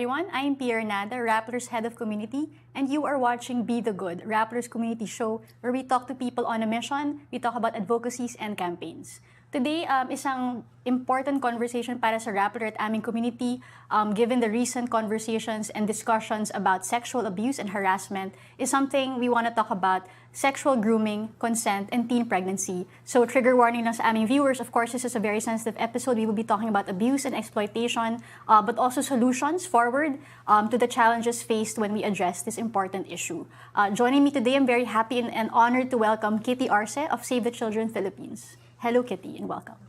everyone. I am Pierre Nada, Rappler's Head of Community, and you are watching Be the Good, Rappler's community show where we talk to people on a mission, we talk about advocacies and campaigns. Today, isang important conversation para sa Rappler at aming community, given the recent conversations and discussions about sexual abuse and harassment, is something we want to talk about: sexual grooming, consent, and teen pregnancy. So trigger warning lang sa aming viewers. Of course, this is a very sensitive episode. We will be talking about abuse and exploitation, but also solutions forward to the challenges faced when we address this important issue. Joining me today, I'm very happy and honored to welcome Kitty Arce of Save the Children Philippines. Hello, Kitty, and welcome.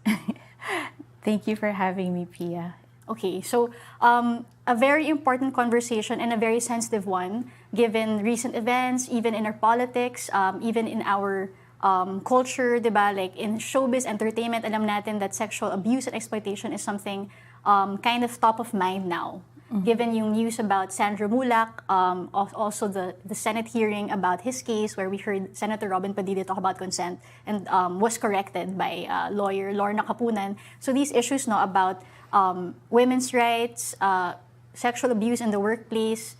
Thank you for having me, Pia. Okay, so a very important conversation and a very sensitive one, given recent events, even in our politics, even in our culture, diba? Like in showbiz, entertainment, alam natin that sexual abuse and exploitation is something kind of top of mind now. Given yung news about Sandro Mulak, also the Senate hearing about his case where we heard Senator Robin Padilla talk about consent and was corrected by lawyer Lorna Kapunan. So these issues about women's rights, sexual abuse in the workplace,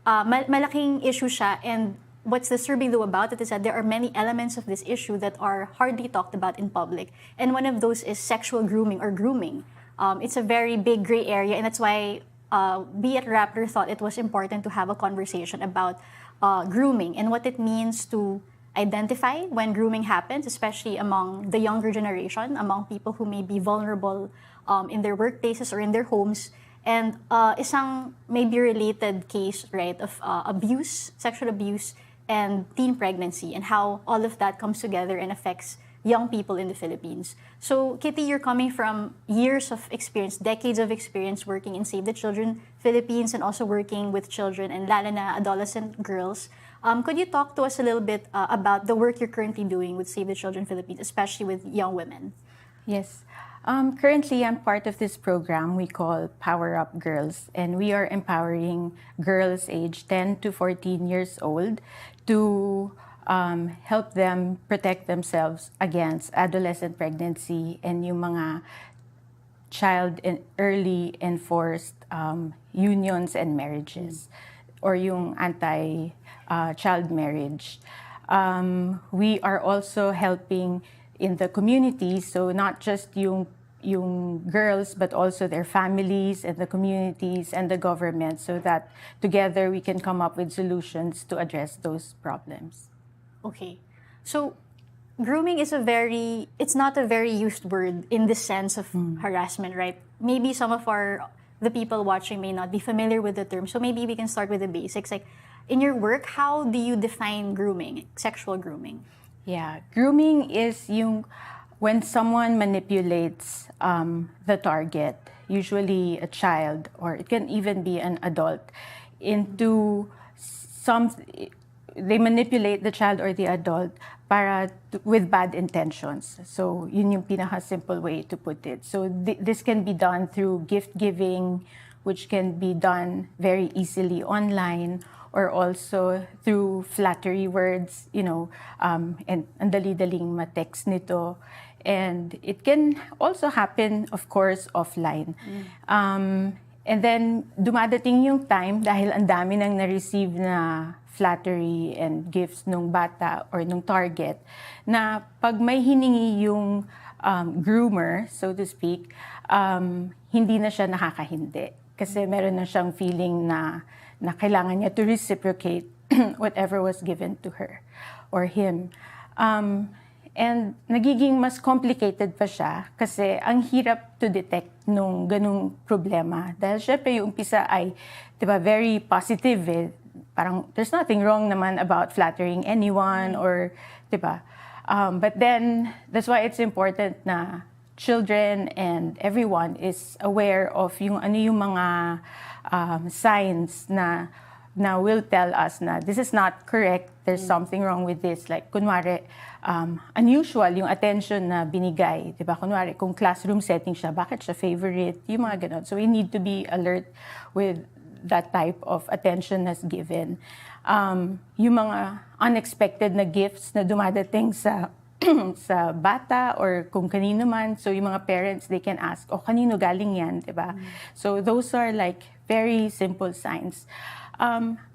malaking issue siya, and what's disturbing though about it is that there are many elements of this issue that are hardly talked about in public. And one of those is sexual grooming or grooming. It's a very big gray area, and that's why we at Rappler thought it was important to have a conversation about grooming and what it means to identify when grooming happens, especially among the younger generation, among people who may be vulnerable in their workplaces or in their homes. And isang maybe related case, right, of abuse, sexual abuse, and teen pregnancy, and how all of that comes together and affects young people in the Philippines. So, Kitty, you're coming from years of experience, decades of experience working in Save the Children Philippines and also working with children and lalo na adolescent girls. Could you talk to us a little bit about the work you're currently doing with Save the Children Philippines, especially with young women? Yes. Currently, I'm part of this program we call Power Up Girls, and we are empowering girls aged 10 to 14 years old to help them protect themselves against adolescent pregnancy and yung mga child and early enforced unions and marriages, or yung anti-child marriage. We are also helping in the community, so not just yung girls, but also their families and the communities and the government, so that together we can come up with solutions to address those problems. Okay. So, grooming is it's not a very used word in the sense of harassment, right? Maybe some of the people watching may not be familiar with the term, so maybe we can start with the basics. Like, in your work, how do you define grooming, sexual grooming? Yeah, grooming is when someone manipulates the target, usually a child, or it can even be an adult, into they manipulate the child or the adult with bad intentions. So yun yung pinaka-simple way to put it. So this can be done through gift giving, which can be done very easily online, or also through flattery words, and ang dali-daling ma-text nito. And it can also happen, of course, offline. And then dumadating yung time, dahil ang dami nang na-receive na flattery and gifts nung bata or nung target, na pag may hiningi yung groomer, so to speak, hindi na siya nakakahindi. Kasi meron na siyang feeling na kailangan niya to reciprocate whatever was given to her or him. And nagiging mas complicated pa siya kasi ang hirap to detect nung ganung problema. Dahil syempre yung umpisa ay, diba, very positive eh. Parang there's nothing wrong naman about flattering anyone or, diba? But then, that's why it's important na children and everyone is aware of yung mga signs na will tell us na this is not correct, there's something wrong with this. Like, kunwari, unusual yung attention na binigay. Diba? Kunwari, kung classroom setting siya, bakit siya favorite? Yung mga ganon. So we need to be alert with that type of attention that's given. Yung mga unexpected na gifts na dumadating sa sa bata or kung kanino man. So yung mga parents, they can ask, kanino galing yan, diba? So those are like very simple signs.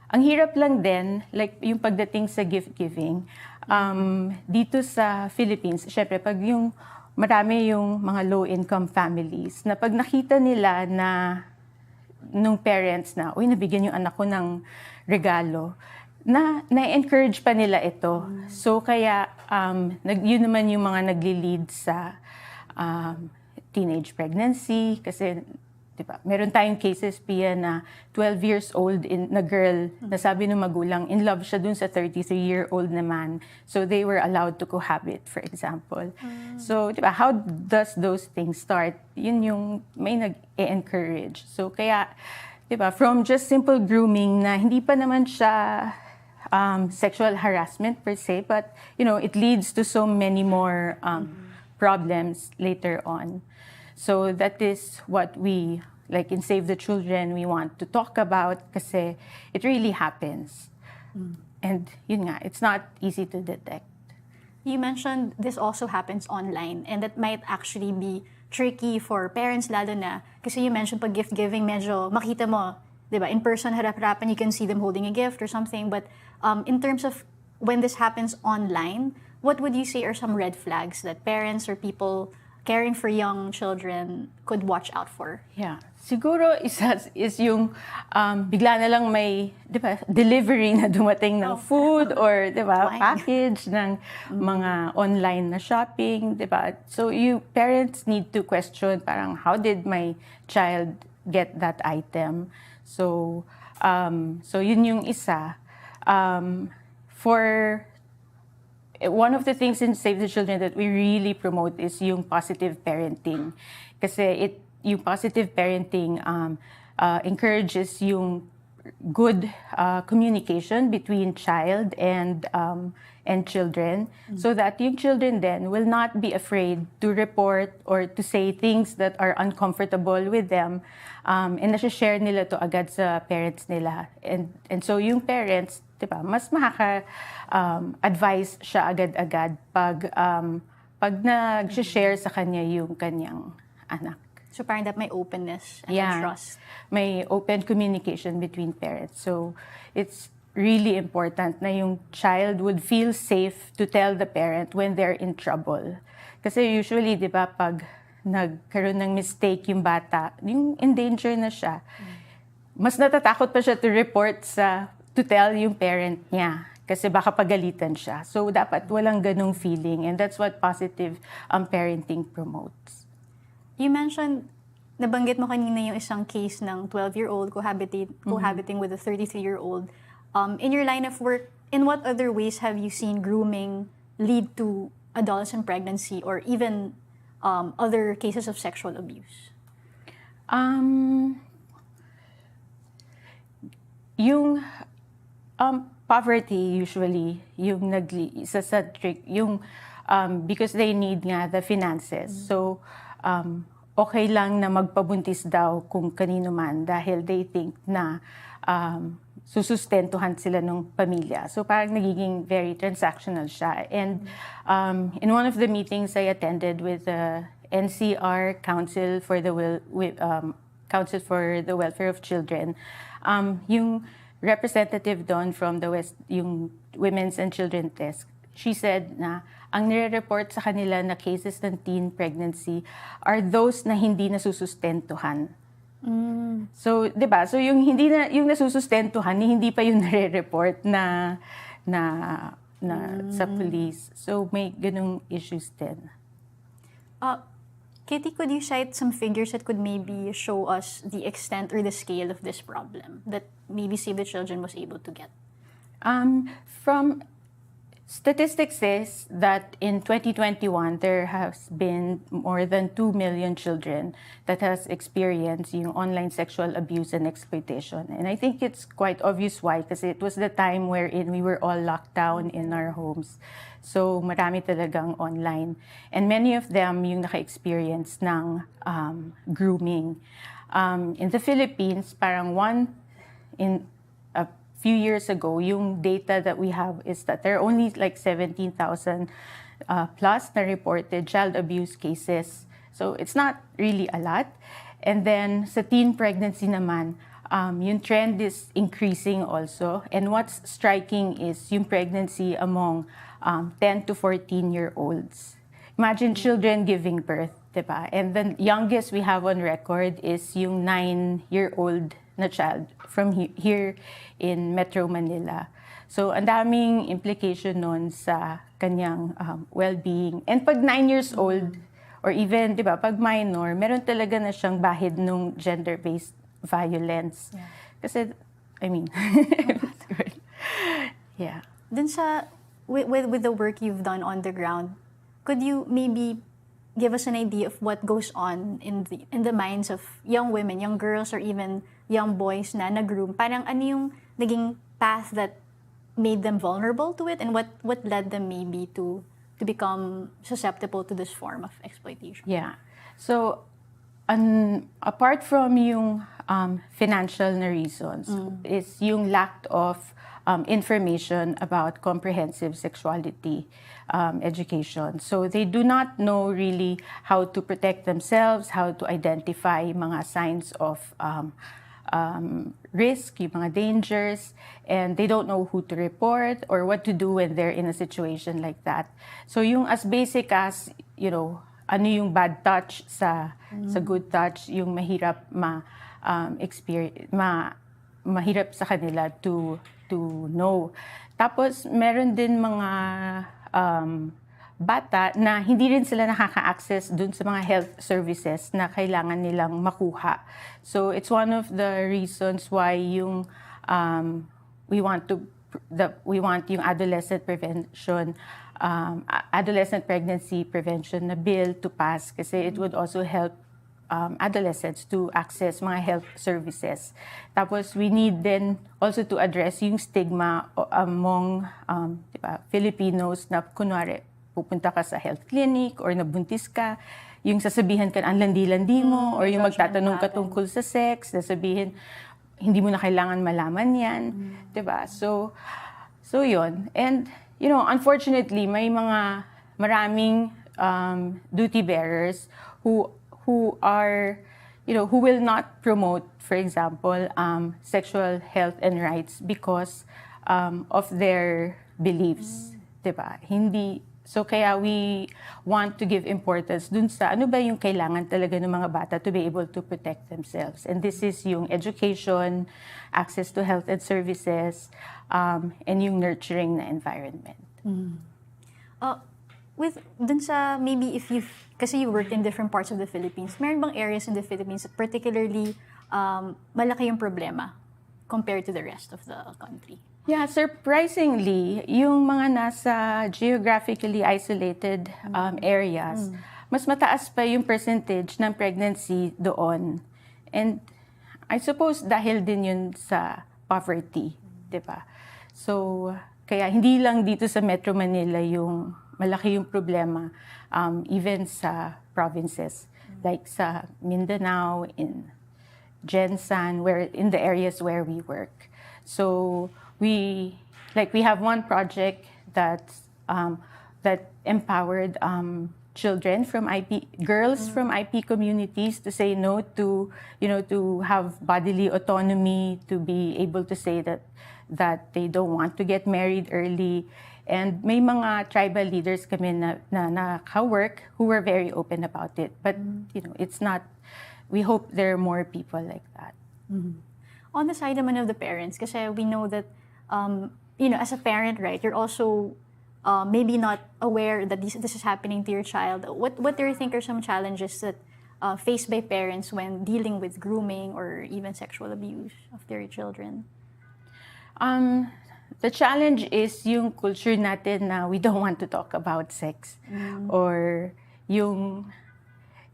Ang hirap lang din, like yung pagdating sa gift giving, dito sa Philippines, syempre pag yung marami yung mga low-income families, na pag nakita nila na nung parents na, uy, nabigyan yung anak ko ng regalo, na-encourage pa nila ito. So kaya, yun naman yung mga nagli-lead sa teenage pregnancy, kasi diba, meron tayong cases, Pia, na 12 years old na girl, na sabi ng magulang, in love siya dun sa 33-year-old na man. So they were allowed to cohabit, for example. So, diba, how does those things start? Yun yung may nag-encourage. So kaya, diba, from just simple grooming na hindi pa naman siya sexual harassment per se, but, it leads to so many more problems later on. So that is what we, like in Save the Children, we want to talk about kasi it really happens. And yun nga, it's not easy to detect. You mentioned this also happens online and that might actually be tricky for parents lalo na kasi you mentioned pag gift giving medyo makita mo, 'di ba? In person harap-harapan you can see them holding a gift or something, but in terms of when this happens online, what would you say are some red flags that parents or people caring for young children could watch out for? Yeah. Siguro isa is yung bigla na lang may, 'di ba, delivery na dumating ng food or 'di ba, package ng mga online na shopping, 'di ba? So you parents need to question parang how did my child get that item? So yun yung isa. For one of the things in Save the Children that we really promote is yung positive parenting. Kasi yung positive parenting encourages yung good communication between child and children, so that yung children then will not be afraid to report or to say things that are uncomfortable with them, and nasi-share nila to agad sa parents nila. And so yung parents, diba, mas makaka-advise siya agad-agad pag nag-share sa kanya yung kanyang anak. So parang that may openness and trust. May open communication between parents. So it's really important na yung child would feel safe to tell the parent when they're in trouble. Kasi usually, di ba, pag nagkaroon ng mistake yung bata, yung in danger na siya, mas natatakot pa siya to tell yung parent niya kasi baka pagalitan siya. So dapat walang ganung feeling, and that's what positive parenting promotes. You mentioned, nabanggit mo kanina yung isang case ng 12-year-old cohabiting with a 33-year-old. In your line of work, in what other ways have you seen grooming lead to adolescent pregnancy or even other cases of sexual abuse? Yung poverty usually, yung isa sa trick, yung because they need nga the finances. So, okay lang na magpabuntis daw kung kanino man dahil they think na susustentuhan sila ng pamilya. So parang nagiging very transactional siya. And in one of the meetings I attended with the NCR Council for the Welfare of Children, yung representative doon from the West, yung Women's and Children's Desk, she said na ang nire-report sa kanila na cases ng teen pregnancy are those na hindi nasusustentuhan. So, 'di ba? So yung yung nasusustentuhan, hindi pa yung nare-report na sa police. So may ganung issues din. Kitty, could you cite some figures that could maybe show us the extent or the scale of this problem that maybe Save the Children was able to get? From statistics says that in 2021, there has been more than 2 million children that has experienced yung online sexual abuse and exploitation. And I think it's quite obvious why, because it was the time wherein we were all locked down in our homes. So marami talagang online. And many of them yung naka-experience ng grooming. In the Philippines, parang in a few years ago, yung data that we have is that there are only like 17,000 plus na reported child abuse cases. So it's not really a lot. And then sa teen pregnancy naman, yung trend is increasing also. And what's striking is yung pregnancy among 10 to 14-year-olds. Imagine children giving birth, diba? And the youngest we have on record is yung 9-year-old na child from here in Metro Manila. So, ang daming implication nun sa kanyang well-being. And pag 9 years old, or even, di ba, pag minor, meron talaga na siyang bahid nung gender-based violence. Yeah. Kasi, I mean, yeah. Dun sa, with the work you've done on the ground, could you maybe give us an idea of what goes on in the minds of young women, young girls, or even young boys na nag-groom? Parang ano yung naging path that made them vulnerable to it, and what led them maybe to become susceptible to this form of exploitation? Yeah. So, apart from yung financial na reasons, is yung lack of information about comprehensive sexuality education. So they do not know really how to protect themselves, how to identify mga signs of risk, yung mga dangers, and they don't know who to report or what to do when they're in a situation like that. So yung as basic as, you know, ano yung bad touch sa good touch, yung mahirap mahirap sa kanila to know. Tapos meron din mga bata na hindi rin sila nakaka-access dun sa mga health services na kailangan nilang makuha. So it's one of the reasons why yung we want yung adolescent pregnancy prevention na bill to pass, kasi it would also help adolescents to access mga health services. Tapos we need then also to address yung stigma among diba, Filipinos na kunwari pupunta ka sa health clinic or nabuntis ka, yung sasabihan ka ang landi-landi mo, or yung magtatanong ka tungkol sa sex, sasabihin hindi mo na kailangan malaman yan, diba? So yun. And you know, unfortunately, may mga maraming duty bearers who are, you know, who will not promote, for example, sexual health and rights because of their beliefs, diba? Hindi. So kaya we want to give importance dun sa ano ba yung kailangan talaga ng mga bata to be able to protect themselves. And this is yung education, access to health and services, and yung nurturing na environment. Dun sa, maybe if kasi you worked in different parts of the Philippines, meron bang areas in the Philippines that particularly malaki yung problema compared to the rest of the country? Yeah, surprisingly, yung mga nasa geographically isolated areas, mas mataas pa yung percentage ng pregnancy doon. And I suppose dahil din yun sa poverty, di ba? So, kaya hindi lang dito sa Metro Manila yung malaki yung problema, even sa provinces, like sa Mindanao, in Gensan, in the areas where we work. So, we have one project that empowered children from girls from IP communities to say no to, you know, to have bodily autonomy, to be able to say that they don't want to get married early. And may mga tribal leaders kami na naka-work who were very open about it. But, you know, it's not, we hope there are more people like that. On the side naman of the parents, kasi we know that, you know, as a parent, right, you're also maybe not aware that this is happening to your child. What do you think are some challenges that faced by parents when dealing with grooming or even sexual abuse of their children? The challenge is yung culture natin na we don't want to talk about sex. Or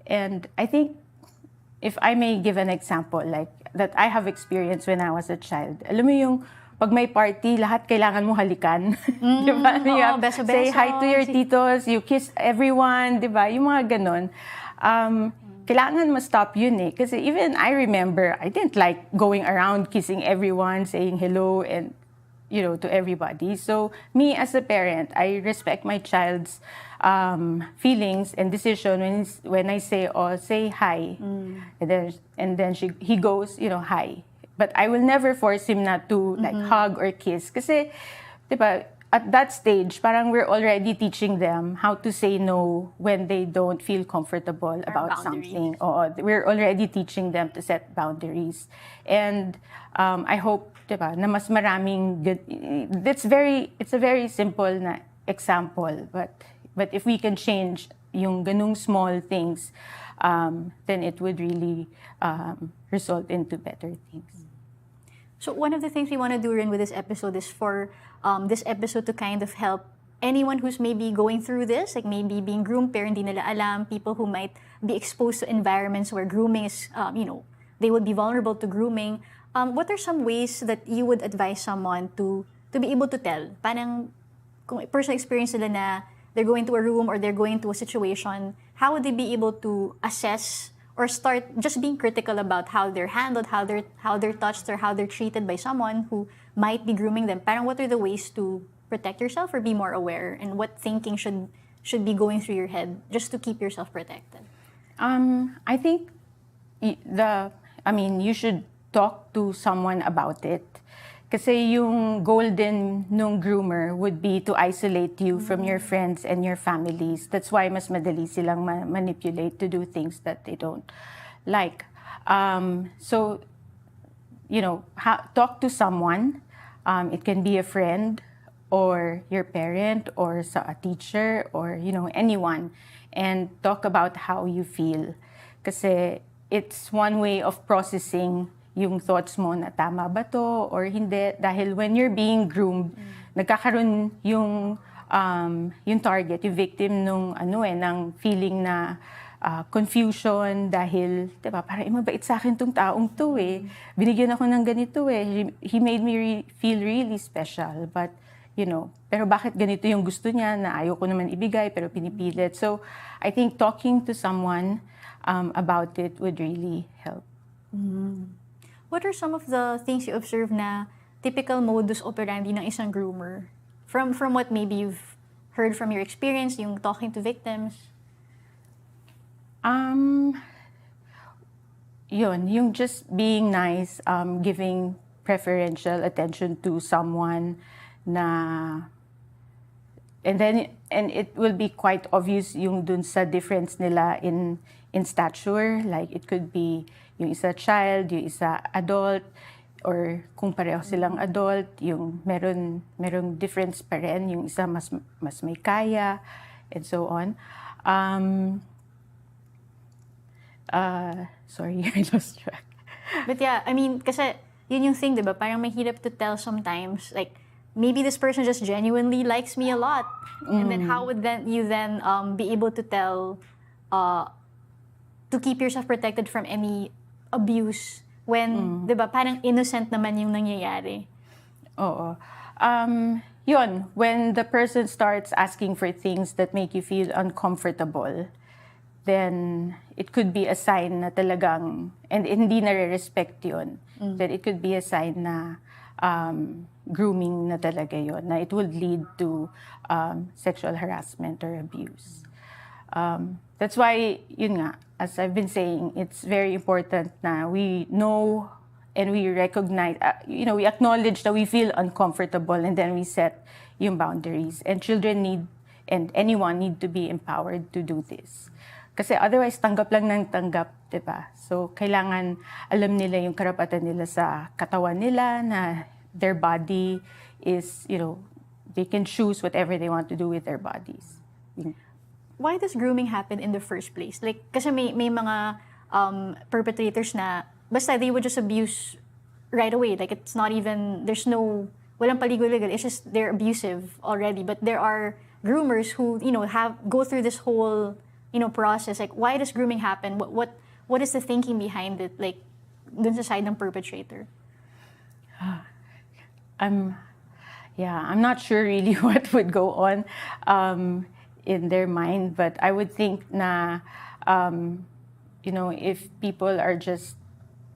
and I think, if I may give an example, like, that I have experienced when I was a child. Alam mo yung, pag may party, lahat kailangan mo halikan. Di ba? You have to say hi to your titos, you kiss everyone, di ba? Yung mga ganon. Kailangan ma-stop yun eh. Kasi even I remember, I didn't like going around kissing everyone, saying hello, and, you know, to everybody. So, me as a parent, I respect my child's feelings and decision when I say, oh, say hi. And then he goes, you know, hi. But I will never force him not to like hug or kiss. Kasi, di ba, at that stage, parang we're already teaching them how to say no when they don't feel comfortable about boundaries. something. Oo, we're already teaching them to set boundaries. And I hope, di ba, na mas maraming good, it's a very simple na example, but if we can change yung ganung small things, then it would really result into better things. So one of the things we want to do rin with this episode is for this episode to kind of help anyone who's maybe going through this, like maybe being groomed pero hindi nila alam, people who might be exposed to environments where grooming is, they would be vulnerable to grooming. What are some ways that you would advise someone to be able to tell? Parang kung personal experience nila na they're going to a room or they're going to a situation, how would they be able to assess or start just being critical about how they're handled, how they're touched, or how they're treated by someone who might be grooming them? Parang what are the ways to protect yourself or be more aware, and what thinking should be going through your head just to keep yourself protected? I think you should talk to someone about it. Kasi yung goal din nung groomer would be to isolate you from your friends and your families. That's why mas madali silang manipulate to do things that they don't like. So, talk to someone. It can be a friend or your parent or a teacher or, anyone. And talk about how you feel. Kasi it's one way of processing yung thoughts mo na tama ba to or hindi. Dahil when you're being groomed, nagkakaroon yung target, yung victim ng feeling na confusion dahil, diba, parang mabait sa akin tong taong to eh. Binigyan ako ng ganito eh. He made me feel really special. But, pero bakit ganito yung gusto niya na ayaw ko naman ibigay pero pinipilit. So, I think talking to someone about it would really help. What are some of the things you observe na typical modus operandi ng isang groomer? From what maybe you've heard from your experience, yung talking to victims? Yung just being nice, giving preferential attention to someone na, and it will be quite obvious yung dun sa difference nila in stature. Like it could be yung isa child, yung isa adult, or kung pareho silang adult, yung merong difference pa rin, yung isa mas may kaya, and so on. Sorry, I lost track. But yeah, kasi yun yung thing, diba? Parang mahirap to tell sometimes, like, maybe this person just genuinely likes me a lot. And then how would you then be able to tell, to keep yourself protected from any abuse when, diba, parang innocent naman yung nangyayari? Oo. Yun, when the person starts asking for things that make you feel uncomfortable, then it could be a sign na talagang, and hindi nare-respect yun, then it could be a sign na grooming na talaga yun, na it would lead to sexual harassment or abuse. That's why, yun nga, as I've been saying, it's very important na we know and we recognize, we acknowledge that we feel uncomfortable and then we set yung boundaries. And children need, and anyone need to be empowered to do this. Kasi otherwise, tanggap lang ng tanggap, diba? So, kailangan alam nila yung karapatan nila sa katawan nila, na their body is, they can choose whatever they want to do with their bodies. Why does grooming happen in the first place? Like, kasi may mga perpetrators na, basta they would just abuse right away. Like, it's not even, walang paligoy-ligoy. It's just, they're abusive already. But there are groomers who, go through this whole, process. Like, why does grooming happen? What is the thinking behind it? Like, dun sa side ng perpetrator? I'm not sure really what would go on in their mind, but I would think na, if people are just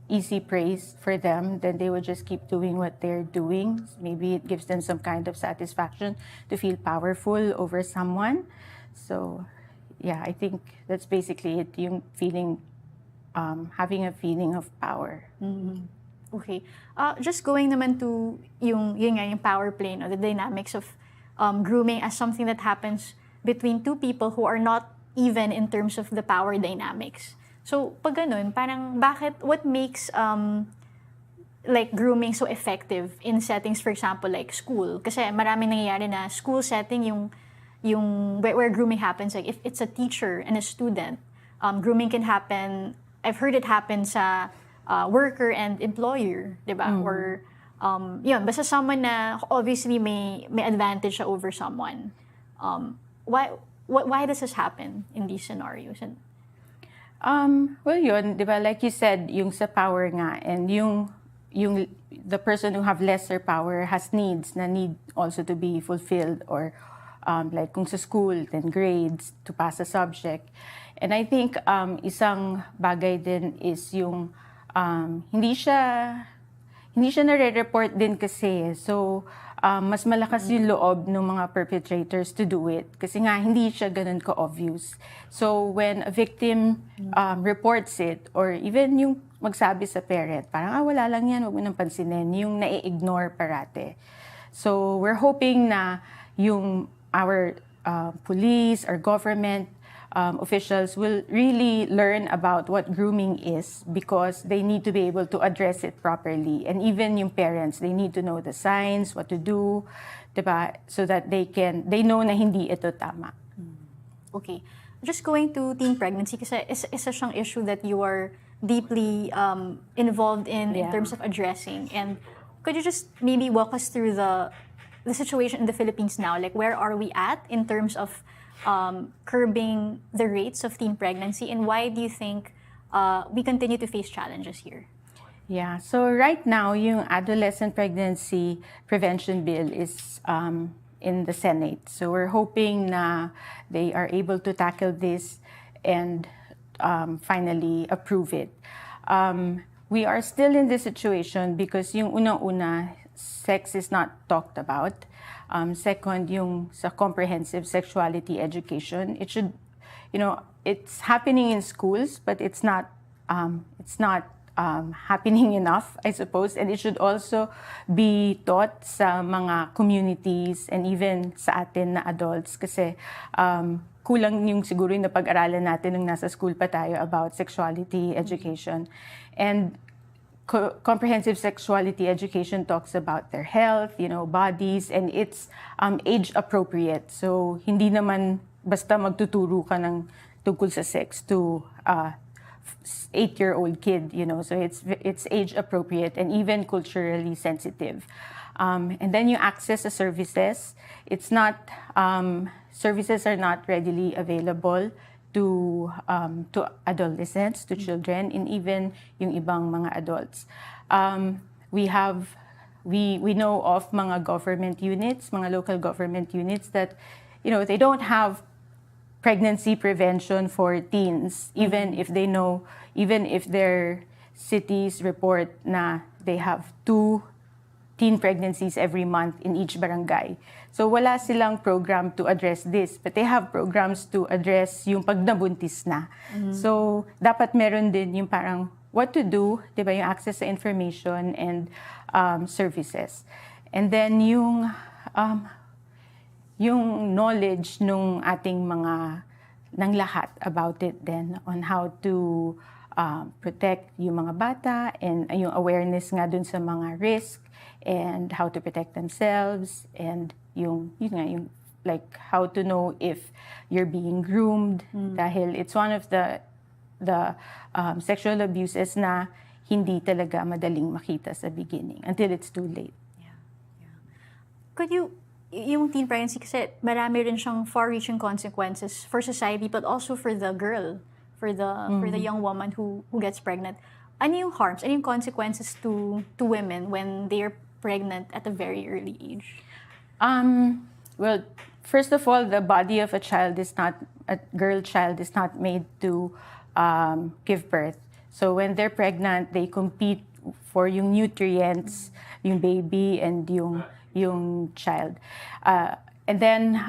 easy praise for them, then they would just keep doing what they're doing. Maybe it gives them some kind of satisfaction to feel powerful over someone. So, yeah, I think that's basically it, yung feeling, having a feeling of power. Mm-hmm. Okay. Just going naman to yung power play, no? The dynamics of grooming as something that happens between two people who are not even in terms of the power dynamics. So, pag ganun, parang what makes like grooming so effective in settings, for example, like school? Kasi maraming nangyayari na school setting yung where grooming happens. Like if it's a teacher and a student, grooming can happen. I've heard it happen sa worker and employer, di ba? Or yun, basta someone na obviously may advantage siya over someone. Why does this happen in these scenarios? And Well, yun, di ba, like you said, yung sa power nga, and yung the person who have lesser power has needs na need also to be fulfilled, or like kung sa school, then grades to pass a subject. And I think isang bagay din is yung hindi siya nare-report din kasi. So, mas malakas yung loob ng mga perpetrators to do it. Kasi nga, hindi siya ganun ka-obvious. So, when a victim reports it, or even yung magsabi sa parent, parang, wala lang yan, huwag mo nang pansinin, yung nai-ignore parate. So, we're hoping na our police, our government, officials will really learn about what grooming is, because they need to be able to address it properly. And even yung parents, they need to know the signs, what to do, diba? So that they know na hindi ito tama. okay. Just going to teen pregnancy, kasi isa siyang issue that you are deeply involved in terms of addressing. And could you just maybe walk us through the situation in the Philippines now? Like, where are we at in terms of curbing the rates of teen pregnancy, and why do you think we continue to face challenges here? Yeah, so right now, yung adolescent pregnancy prevention bill is in the Senate. So we're hoping na they are able to tackle this and finally approve it. We are still in this situation because yung unang-una, sex is not talked about. Second, yung sa comprehensive sexuality education, it should, it's happening in schools, but it's not happening enough, I suppose. And it should also be taught sa mga communities and even sa atin na adults. Kasi kulang yung siguro yung napag-aralan natin nung nasa school pa tayo about sexuality education. And comprehensive sexuality education talks about their health, bodies, and it's age appropriate. So hindi naman basta magtuturo ka ng tungkol sa sex to 8-year-old kid, So it's age appropriate and even culturally sensitive. And then you access the services. It's not services are not readily available to adolescents, to children, and even yung ibang mga adults. We know of mga government units, mga local government units that, they don't have pregnancy prevention for teens, even if their cities report na they have 2 teen pregnancies every month in each barangay. So wala silang program to address this, but they have programs to address yung pag nabuntis na. So dapat meron din yung parang what to do, 'di ba, yung access to information and services. And then yung knowledge nung ating ng lahat about it then on how to protect yung mga bata, and yung awareness nga dun sa mga risk and how to protect themselves, and yung like how to know if you're being groomed, dahil it's one of the sexual abuses na hindi talaga madaling makita sa beginning until it's too late. Could you, yung teen pregnancy kasi marami rin siyang far-reaching consequences for society, but also for the girl, for the young woman who gets pregnant. Ano yung harms, ano yung consequences to women when they are pregnant at a very early age? Well, first of all, the body of a girl child is not made to give birth. So when they're pregnant, they compete for yung nutrients, yung baby and yung child. And then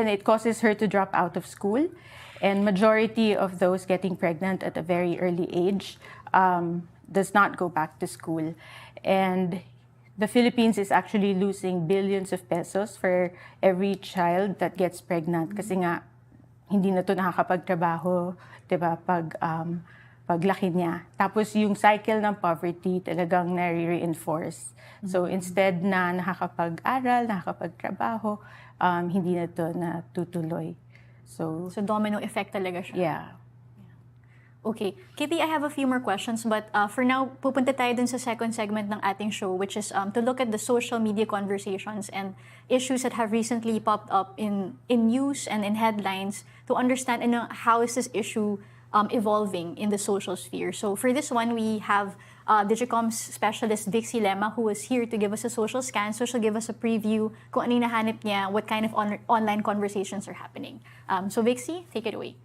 it causes her to drop out of school. And majority of those getting pregnant at a very early age does not go back to school. And the Philippines is actually losing billions of pesos for every child that gets pregnant kasi nga hindi na to nakakapagtrabaho, 'di ba, paglaki niya. Tapos yung cycle ng poverty talagang nare-reinforce. So instead na nakakapag-aral, nakakapagtrabaho, hindi na to natutuloy. So domino effect talaga siya. yeah. Okay. Kitty, I have a few more questions, but for now, pupunta tayo dun sa second segment ng ating show, which is to look at the social media conversations and issues that have recently popped up in news and in headlines to understand how is this issue evolving in the social sphere. So for this one, we have Digicom's specialist Vixie Lema, who is here to give us a social scan. So she'll give us a preview kung ano yung nahanap niya, what kind of online conversations are happening. So Vixie, take it away.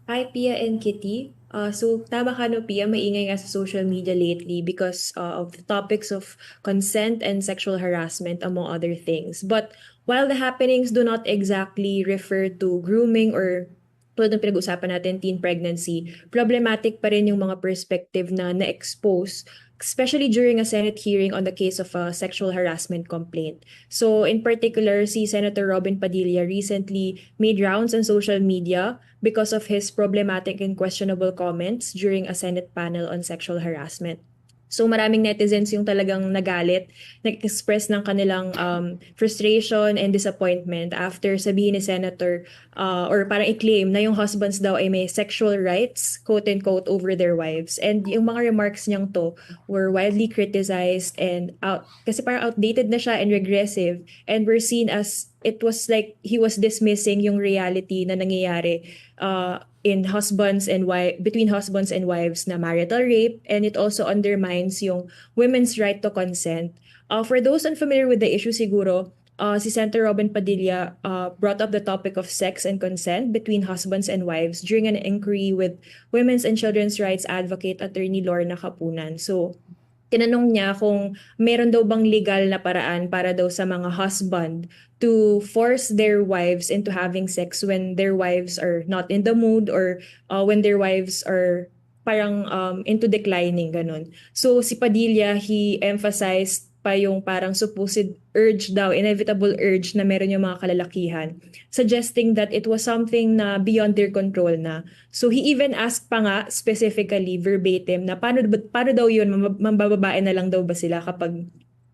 Hi, Pia and Kitty. So, tama ka no, Pia, maingay nga sa social media lately because of the topics of consent and sexual harassment, among other things. But while the happenings do not exactly refer to grooming or tulad ng pinag-usapan natin, teen pregnancy, problematic pa rin yung mga perspective na na-expose, especially during a Senate hearing on the case of a sexual harassment complaint. So in particular, si Senator Robin Padilla recently made rounds on social media because of his problematic and questionable comments during a Senate panel on sexual harassment. So maraming netizens yung talagang nagalit, nag-express ng kanilang frustration and disappointment after sabihin ni Senator or parang i-claim na yung husbands daw ay may sexual rights, quote-unquote, over their wives. And yung mga remarks niyang to were widely criticized and kasi parang outdated na siya and regressive, and were seen as it was like he was dismissing yung reality na nangyayari in between husbands and wives na marital rape, and it also undermines yung women's right to consent. For those unfamiliar with the issue siguro, si Senator Robin Padilla brought up the topic of sex and consent between husbands and wives during an inquiry with women's and children's rights advocate Attorney Lorna Kapunan. So tinanong niya kung meron daw bang legal na paraan para daw sa mga husband to force their wives into having sex when their wives are not in the mood, or when their wives are parang into declining, ganun. So si Padilla, he emphasized pa yung parang supposed urge daw, inevitable urge na meron yung mga kalalakihan, suggesting that it was something na beyond their control na. So he even asked pa nga specifically, verbatim, na paano daw yun, mambababae na lang daw ba sila kapag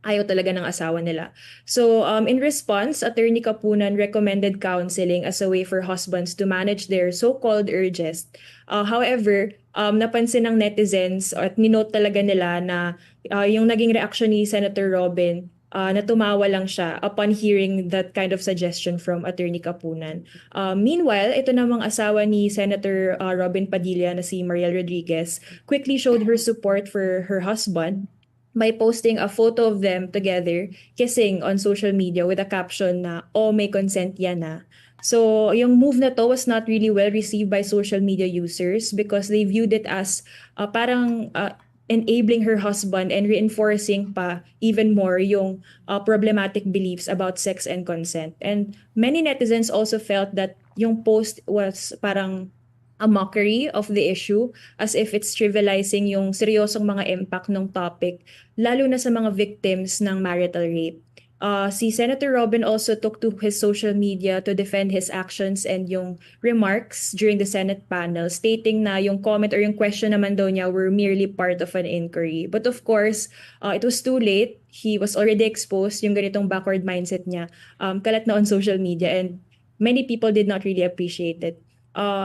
ayaw talaga ng asawa nila. So in response, Attorney Kapunan recommended counseling as a way for husbands to manage their so-called urges. However, napansin ng netizens at ninote talaga nila na yung naging reaction ni Senator Robin, na tumawa lang siya upon hearing that kind of suggestion from Attorney Kapunan. Meanwhile, ito namang asawa ni Senator Robin Padilla na si Mariel Rodriguez quickly showed her support for her husband by posting a photo of them together kissing on social media with a caption na, "Oh, may consent yan na." So, yung move na to was not really well received by social media users because they viewed it as parang enabling her husband and reinforcing pa even more yung problematic beliefs about sex and consent. And many netizens also felt that yung post was parang a mockery of the issue, as if it's trivializing yung seryosong mga impact ng topic, lalo na sa mga victims ng marital rape. Si Senator Robin also took to his social media to defend his actions and yung remarks during the Senate panel, stating na yung comment or yung question naman daw niya were merely part of an inquiry. But of course, it was too late. He was already exposed, yung ganitong backward mindset niya. Kalat na on social media, and many people did not really appreciate it.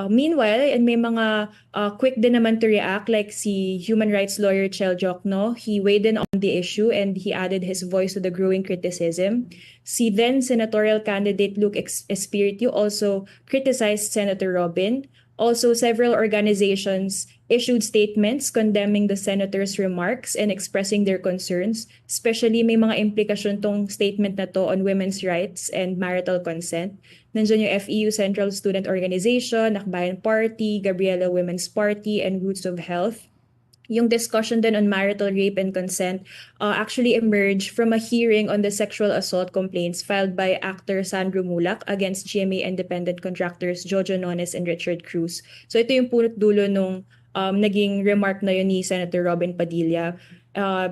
Meanwhile, and may mga quick din naman to react, like si human rights lawyer Chel Jokno. He weighed in on the issue and he added his voice to the growing criticism. Si then senatorial candidate Luke Espiritu also criticized Senator Robin. Also, several organizations issued statements condemning the senator's remarks and expressing their concerns. Especially may mga implikasyon tong statement na to on women's rights and marital consent. Nandiyan yung FEU Central Student Organization, Akbayan Party, Gabriela Women's Party, and Roots of Health. Yung discussion then on marital rape and consent actually emerged from a hearing on the sexual assault complaints filed by actor Sandro Mulak against GMA independent contractors Jojo Nones and Richard Cruz. So ito yung punot dulo nung naging remark na yun ni Senator Robin Padilla.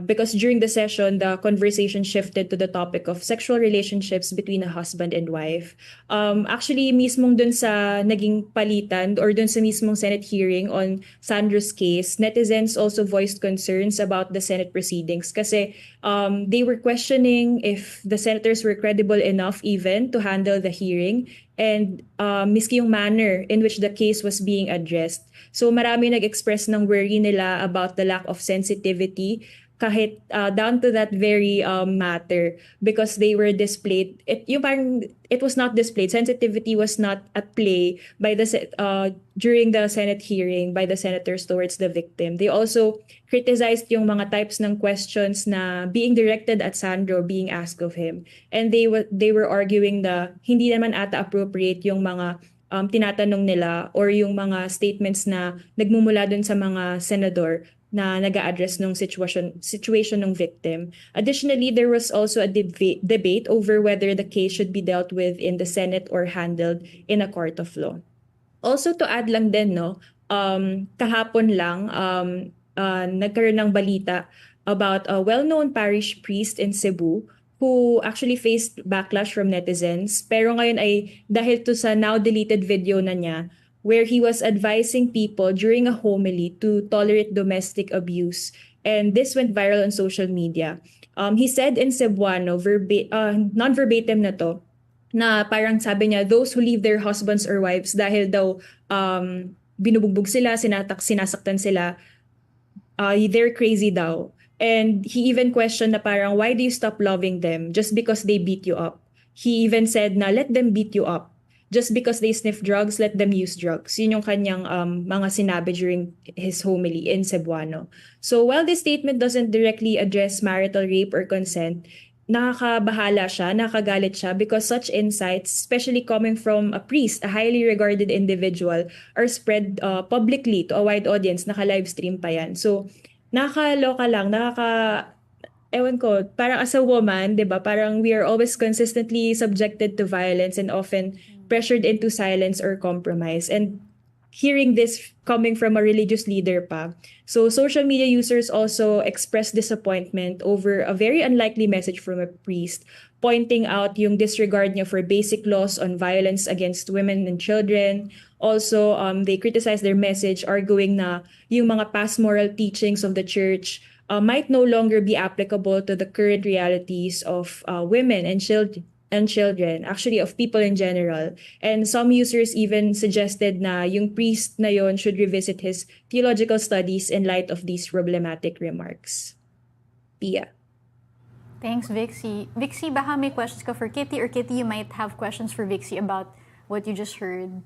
Because during the session, the conversation shifted to the topic of sexual relationships between a husband and wife. Actually, mismong dun sa naging palitan or dun sa mismong Senate hearing on Sandro's case, netizens also voiced concerns about the Senate proceedings kasi they were questioning if the senators were credible enough even to handle the hearing and miski yung manner in which the case was being addressed. So marami nag-express ng worry nila about the lack of sensitivity kahit down to that very matter because they were displayed. It was not displayed. Sensitivity was not at play by during the Senate hearing by the senators towards the victim. They also criticized yung mga types ng questions na being directed at Sandro being asked of him. And they were arguing na hindi naman ata appropriate yung mga tinatanong nila or yung mga statements na nagmumula dun sa mga senador na nag-a-address ng situation ng victim. Additionally, there was also a debate over whether the case should be dealt with in the Senate or handled in a court of law. Also to add lang din, no, kahapon lang nagkaroon ng balita about a well-known parish priest in Cebu who actually faced backlash from netizens. Pero ngayon ay dahil to sa now deleted video na niya where he was advising people during a homily to tolerate domestic abuse. And this went viral on social media. He said in Cebuano, non-verbatim na to, na parang sabi niya, those who leave their husbands or wives dahil daw binubugbog sila, sinasaktan sila, they're crazy daw. And he even questioned na parang, why do you stop loving them just because they beat you up? He even said na, let them beat you up. Just because they sniff drugs, let them use drugs. Yun yung kanyang mga sinabi during his homily in Cebuano. So while this statement doesn't directly address marital rape or consent, nakakabahala siya, nakagalit siya because such insights, especially coming from a priest, a highly regarded individual, are spread publicly to a wide audience, naka-livestream pa yan. So nakakaloka lang, ewan ko, parang as a woman, di ba, parang we are always consistently subjected to violence and often pressured into silence or compromise. And hearing this coming from a religious leader pa. So social media users also expressed disappointment over a very unlikely message from a priest, pointing out yung disregard niya for basic laws on violence against women and children. Also, they criticized their message, arguing na yung mga past moral teachings of the church might no longer be applicable to the current realities of women and children, actually of people in general. And some users even suggested na yung priest na yon should revisit his theological studies in light of these problematic remarks. Pia. Thanks, Vixie. Vixie, baka may questions ka for Kitty, or Kitty, you might have questions for Vixie about what you just heard.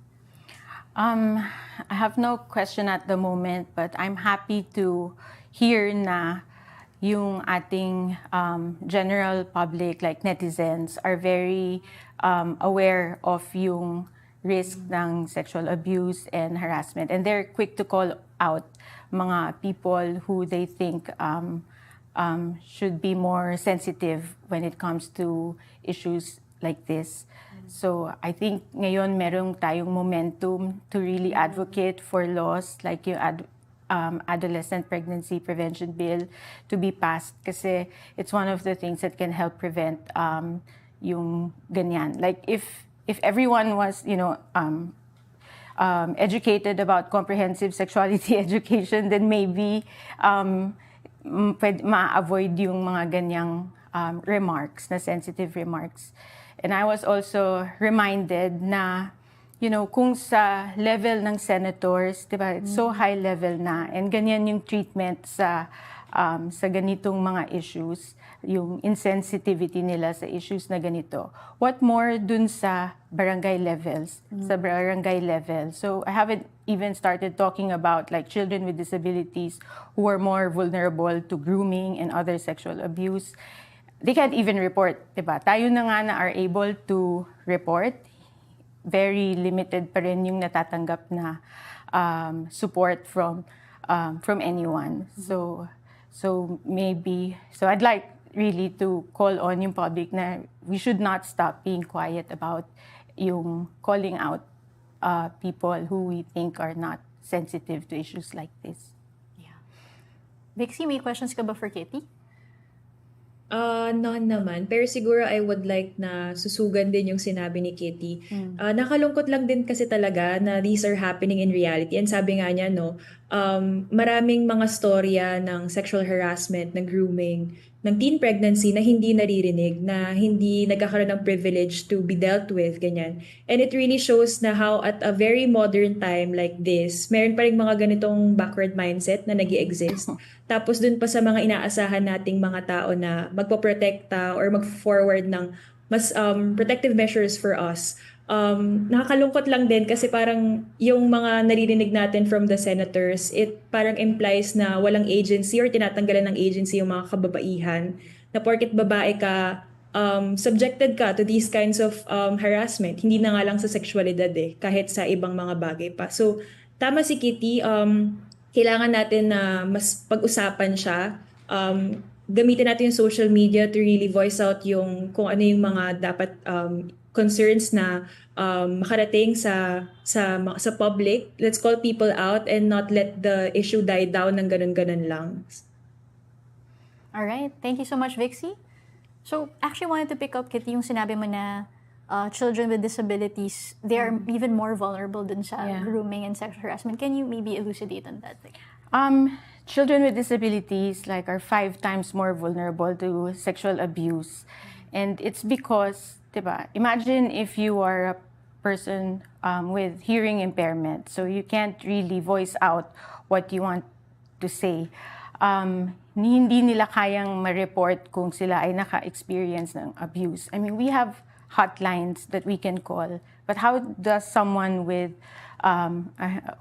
I have no question at the moment, but I'm happy to hear na yung ating general public, like netizens, are very aware of yung risk ng sexual abuse and harassment. And they're quick to call out mga people who they think should be more sensitive when it comes to issues like this. So I think ngayon merong tayong momentum to really advocate for laws like yung adolescent pregnancy prevention bill to be passed kasi it's one of the things that can help prevent yung ganyan. Like if everyone was, educated about comprehensive sexuality education, then maybe ma-avoid yung mga ganyang remarks, na sensitive remarks. And I was also reminded na kung sa level ng senators, diba, it's so high level na, and ganyan yung treatment sa ganitong mga issues, yung insensitivity nila sa issues na ganito. What more dun sa barangay levels, sa barangay level. So I haven't even started talking about like children with disabilities who are more vulnerable to grooming and other sexual abuse. They can't even report, diba? Tayo na nga na are able to report. Very limited pa rin yung natatanggap na support from anyone. So I'd like really to call on yung public na we should not stop being quiet about yung calling out people who we think are not sensitive to issues like this. Yeah. Vixie, may questions ka ba for Kitty? None naman. Pero siguro I would like na susugan din yung sinabi ni Kitty. Nakalungkot lang din kasi talaga na these are happening in reality. And sabi nga niya, no, maraming mga storya ng sexual harassment, ng grooming, ng teen pregnancy na hindi naririnig, na hindi nagkakaroon ng privilege to be dealt with, ganyan. And it really shows na how at a very modern time like this, meron pa rin mga ganitong backward mindset na nag-i-exist. Tapos dun pa sa mga inaasahan nating mga tao na magpoprotekta or mag-forward ng mas protective measures for us. Nakakalungkot lang din kasi parang yung mga naririnig natin from the senators, it parang implies na walang agency or tinatanggalan ng agency yung mga kababaihan. Na porket babae ka, subjected ka to these kinds of harassment. Hindi na nga lang sa sexualidad kahit sa ibang mga bagay pa. So, tama si Kitty, kailangan natin na mas pag-usapan siya. Gamitin natin yung social media to really voice out yung kung ano yung mga dapat concerns na makarating sa public. Let's call people out and not let the issue die down ng ganun-ganun lang. All right. Thank you so much, Vixie. So, actually wanted to pick up, Kitty, yung sinabi mo na children with disabilities, they are even more vulnerable dun sa grooming and sexual harassment. Can you maybe elucidate on that? Children with disabilities are 5 times more vulnerable to sexual abuse. And it's because, diba, imagine if you are a person with hearing impairment, so you can't really voice out what you want to say. Hindi nila kayang ma-report kung sila ay naka-experience ng abuse. I mean, we have hotlines that we can call, but how does someone with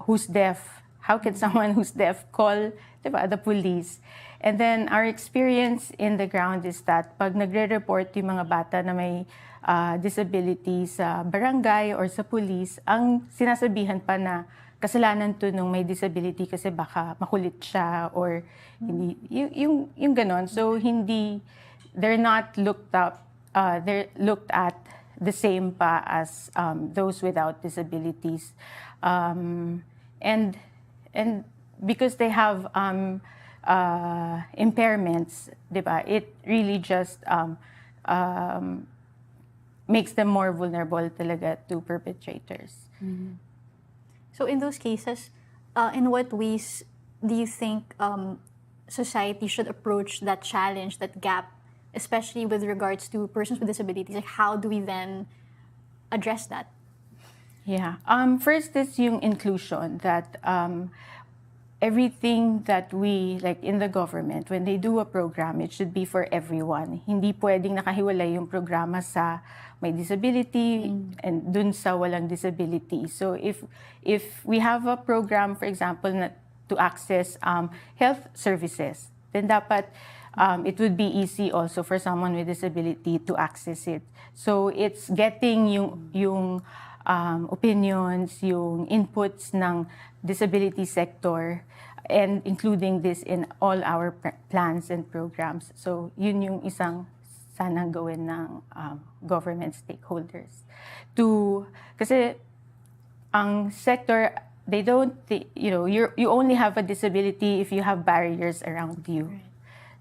who's deaf, how can someone who's deaf call, diba, the police? And then our experience in the ground is that pag nagre-report yung mga bata na may disability sa barangay or sa police, ang sinasabihan pa na kasalanan to nung may disability kasi baka makulit siya or hindi, yung ganon. So they're not looked up, they're looked at the same pa as those without disabilities. And because they have impairments, diba, it really just makes them more vulnerable talaga to perpetrators. So in those cases, in what ways do you think society should approach that challenge, that gap, especially with regards to persons with disabilities? Like, how do we then address that? Yeah. First is yung inclusion, that everything that we, like in the government, when they do a program, it should be for everyone. Hindi pwedeng nakahiwalay yung programa sa may disability and dun sa walang disability. So if we have a program, for example, to access health services, then dapat it would be easy also for someone with disability to access it. So it's getting yung opinions, yung inputs ng disability sector, and including this in all our plans and programs. So yun yung isang sanang gawin ng government stakeholders. Kasi ang sector, they don't, you only have a disability if you have barriers around you. Right.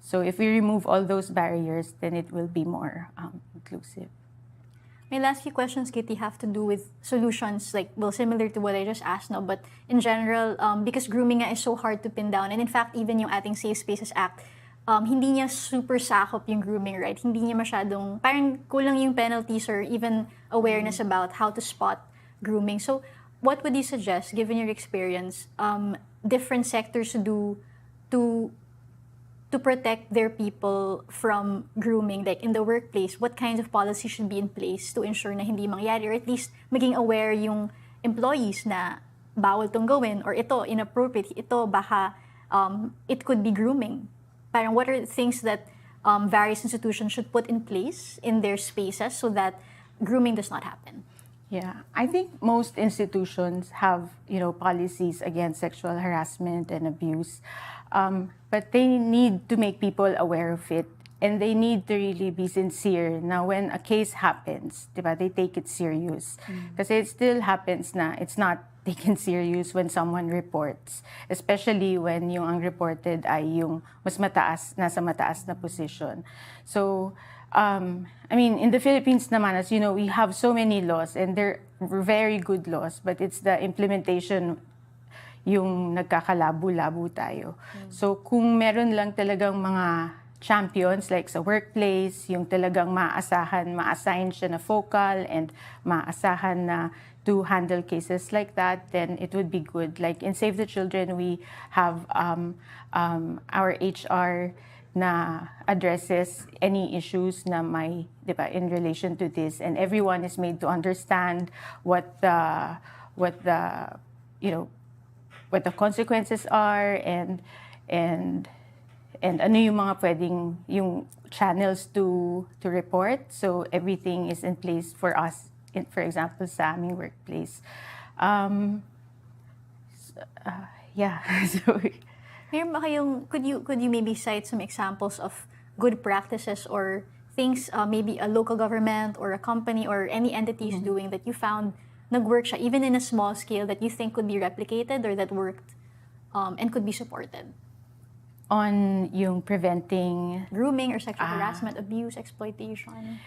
So if we remove all those barriers, then it will be more inclusive. My last few questions, Kitty, have to do with solutions, similar to what I just asked now, but in general, because grooming is so hard to pin down, and in fact, even yung ating Safe Spaces Act, hindi niya super sakop yung grooming, right? Hindi niya masyadong, parang kulang yung penalties or even awareness about how to spot grooming. So, what would you suggest, given your experience, different sectors do to protect their people from grooming, like in the workplace? What kinds of policies should be in place to ensure na hindi mangyari, or at least maging aware yung employees na bawal tong gawin, or ito, inappropriate, ito, baka it could be grooming? Parang what are the things that various institutions should put in place in their spaces so that grooming does not happen? Yeah, I think most institutions have, policies against sexual harassment and abuse, but they need to make people aware of it. And they need to really be sincere. Now, when a case happens, diba, they take it serious. Kasi it still happens na it's not taken serious when someone reports. Especially when yung ang reported ay yung mas mataas, nasa mataas na position. So, I mean, in the Philippines naman, as you know, we have so many laws and they're very good laws, but it's the implementation yung nagkakalabo-labo tayo. So kung meron lang talagang mga champions like sa workplace, yung talagang maassahan, ma-assign siya na focal and maassahan na to handle cases like that, then it would be good. Like in Save the Children, we have our HR na addresses any issues na may, di ba, in relation to this, and everyone is made to understand what the you know, what the consequences are, and ano yung mga pwedeng yung channels to report. So everything is in place for us, for example, sa aming workplace. Yeah. So Meron ba kayong, could you maybe cite some examples of good practices or things maybe a local government or a company or any entity is doing that you found nag-work siya, even in a small scale, that you think could be replicated or that worked and could be supported? on yung preventing, Grooming or sexual harassment, abuse, exploitation.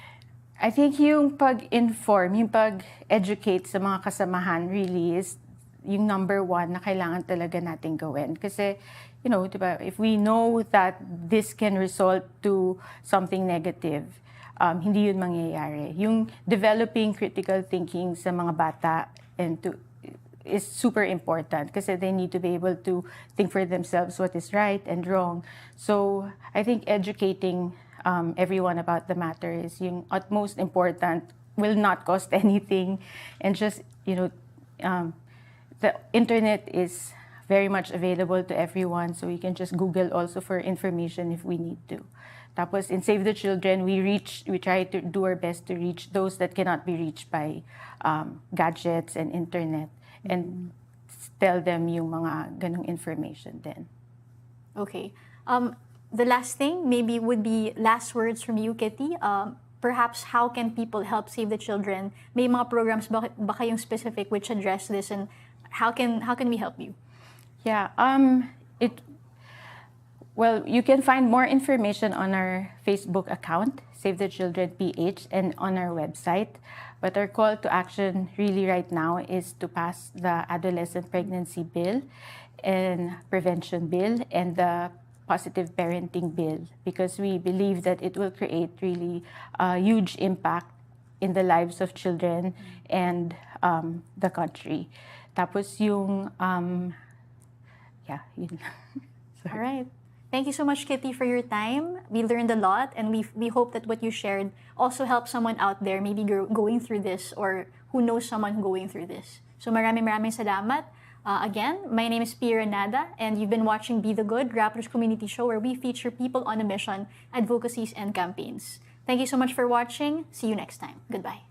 I think yung pag-inform, yung pag-educate sa mga kasamahan really is yung number one na kailangan talaga natin gawin. Kasi, you know, diba, if we know that this can result to something negative, hindi yun mangyayari. Yung developing critical thinking sa mga bata is super important kasi they need to be able to think for themselves what is right and wrong. So I think educating everyone about the matter is yung utmost important, will not cost anything, and just, you know, the internet is very much available to everyone, so you can just Google also for information if we need to. Tapos in Save the Children, we try to do our best to reach those that cannot be reached by gadgets and internet, and tell them yung mga ganong information then. Okay. The last thing maybe would be last words from you, Kitty. Perhaps how can people help Save the Children? May mga programs ba kayong specific which address this, and how can we help you? Yeah, well, you can find more information on our Facebook account, Save the Children PH, and on our website. But our call to action really right now is to pass the adolescent pregnancy bill and prevention bill and the positive parenting bill, because we believe that it will create really a huge impact in the lives of children and the country. Tapos yung, yeah, yun lang. All right. Thank you so much, Kitty, for your time. We learned a lot, and we hope that what you shared also helps someone out there maybe going through this, or who knows someone going through this. So maraming salamat. Again, my name is Pia Renada, and you've been watching Be the Good, Raptor's community show where we feature people on a mission, advocacies, and campaigns. Thank you so much for watching. See you next time. Goodbye.